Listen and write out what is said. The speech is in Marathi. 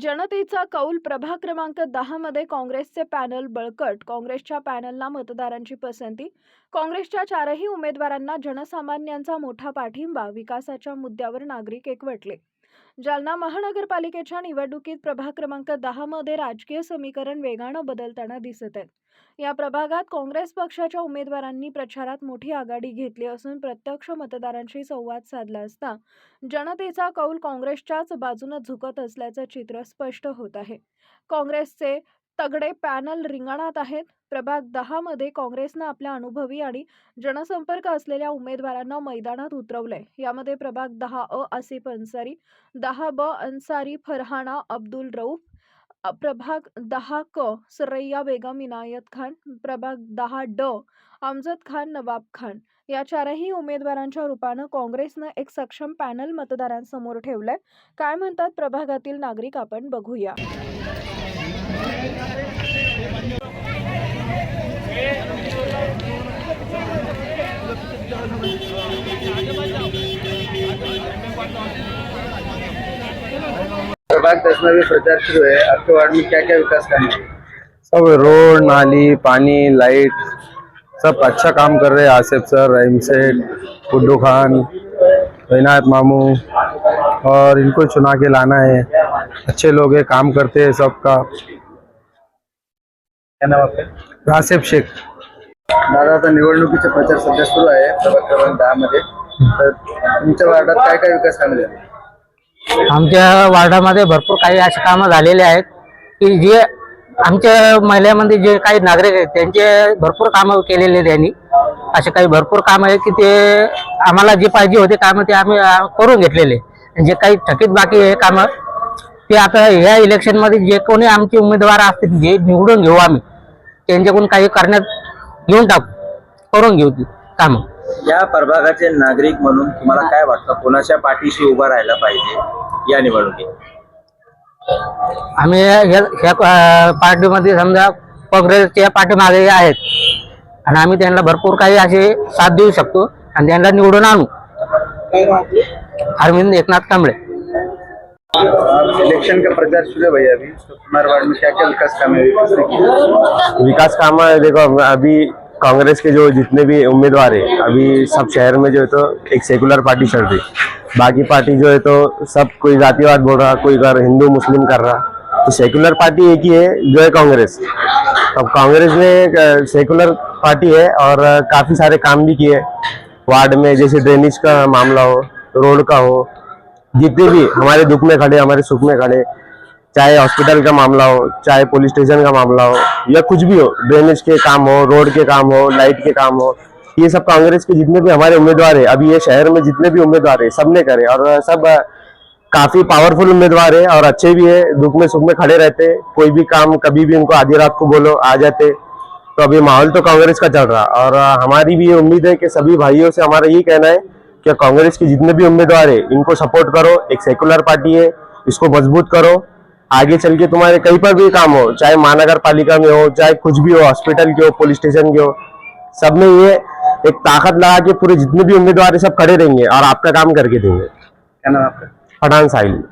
जनतेचा कौल प्रभाग क्रमांक 10 मध्ये काँग्रेसचे पॅनल बळकट. काँग्रेसच्या पॅनलला मतदारांची पसंती. काँग्रेसच्या चारही उमेदवारांना जनसामान्यांचा मोठा पाठिंबा. विकासाच्या मुद्द्यावर नागरिक एकवटले. जालना महानगरपालिकेच्या निवडणुकीत प्रभाग क्रमांक 10 मध्ये राजकीय समीकरण वेगानं बदलताना दिसत आहे. या प्रभागात काँग्रेस पक्षाच्या उमेदवारांनी प्रचारात मोठी आघाडी घेतली असून प्रत्यक्ष मतदारांशी संवाद साधला असता जनतेचा कौल काँग्रेसच्याच बाजूने झुकत असल्याचं चित्र स्पष्ट होत आहे. काँग्रेसचे तगडे पॅनल रिंगणात आहेत. प्रभाग 10 मध्ये काँग्रेसनं आपल्या अनुभवी आणि जनसंपर्क असलेल्या उमेदवारांना मैदानात उतरवलंय. यामध्ये प्रभाग 10 आसिफ अन्सारी, 10 अन्सारी फरहाना अब्दुल रऊफ, प्रभाग 10 सरैया बेगम इनायत खान, प्रभाग 10 अमजद खान नवाब खान या चारही उमेदवारांच्या रूपानं काँग्रेसनं एक सक्षम पॅनल मतदारांसमोर ठेवलंय. काय म्हणतात प्रभागातील नागरिक आपण बघूया. प्रभाग 10 में भी प्रचार शुरू है। आपके वार्ड में क्या क्या विकास काम है? सब रोड, नाली, पानी, लाइट सब अच्छा काम कर रहे हैं। आसिफ सर, रहीम सेठ, गुड्डू खान, इनायत मामू, और इनको चुना के लाना है। अच्छे लोग हैं, काम करते हैं सबका। क्या नाम आपका? आसिफ शेख। दादा, आता निवडणुकीचा प्रचार सध्या सुरू आहे प्रभाग क्रमांक 10 मध्ये, तर तुमच्या वार्डात काय काय विकास कामे झाले? आमच्या वार्डामध्ये भरपूर काही अशी कामं झालेली आहेत की जे आमच्या महिल्यामध्ये जे काही नागरिक आहेत त्यांचे भरपूर कामं केलेले त्यांनी. असे काही भरपूर कामं आहेत की ते आम्हाला जे पाहिजे होते कामं ते आम्ही करून घेतलेले. जे काही थकीत बाकी आहे कामं ते आता ह्या इलेक्शनमध्ये जे कोणी आमचे उमेदवार असतील जे निवडून घेऊ आम्ही त्यांच्याकडून काही करण्यात घेऊन टाकू, करून घेऊ ती कामं. या प्रभागाचे नागरिक म्हणून तुम्हाला काय वाटतं, कोणाच्या पाठीशी उभा राहायला पाहिजे या निवडणुकीत? आम्ही ह्या पार्टीमध्ये समजा काँग्रेसच्या पाठीमागे आहेत आणि आम्ही त्यांना भरपूर काही असे साथ देऊ शकतो आणि त्यांना निवडून आणू. अरविंद एकनाथ कांबळे. इलेक्शन का प्रचार शुरू है भैया, अभी तो तुम्हारे वार्ड में क्या क्या विकास काम है? विकास काम है, देखो अभी कांग्रेस के जो जितने भी उम्मीदवार है अभी सब शहर में जो है तो एक सेकुलर पार्टी चल रही। बाकी पार्टी जो है तो सब कोई जातिवाद बोल रहा, कोई कर हिंदू मुस्लिम कर रहा। तो सेकुलर पार्टी एक ही है जो है कांग्रेस। अब कांग्रेस में सेकुलर पार्टी है और काफ़ी सारे काम भी किए वार्ड में, जैसे ड्रेनेज का मामला हो, रोड का हो, जितने भी हमारे दुख में खड़े हमारे सुख में खड़े, चाहे हॉस्पिटल का मामला हो, चाहे पुलिस स्टेशन का मामला हो या कुछ भी हो, ड्रेनेज के काम हो, रोड के काम हो, लाइट के काम हो, ये सब कांग्रेस के जितने भी हमारे उम्मीदवार है अभी ये शहर में जितने भी उम्मीदवार है सबने करे और सब काफी पावरफुल उम्मीदवार है और अच्छे भी है, दुख में सुख में खड़े रहते। कोई भी काम कभी भी उनको आधी रात को बोलो आ जाते। तो अभी माहौल तो कांग्रेस का चल रहा और हमारी भी ये उम्मीद है कि सभी भाइयों से हमारा यही कहना है कि कांग्रेस के जितने भी उम्मीदवार है इनको सपोर्ट करो। एक सेकुलर पार्टी है, इसको मजबूत करो। आगे चल के तुम्हारे कहीं पर भी काम हो, चाहे महानगर पालिका में हो, चाहे कुछ भी हो, हॉस्पिटल के हो, पुलिस स्टेशन के हो, सब में ये एक ताकत लगा के पूरे जितने भी उम्मीदवार है सब खड़े रहेंगे और आपका काम करके देंगे। क्या नाम आपका? पठान साहिल।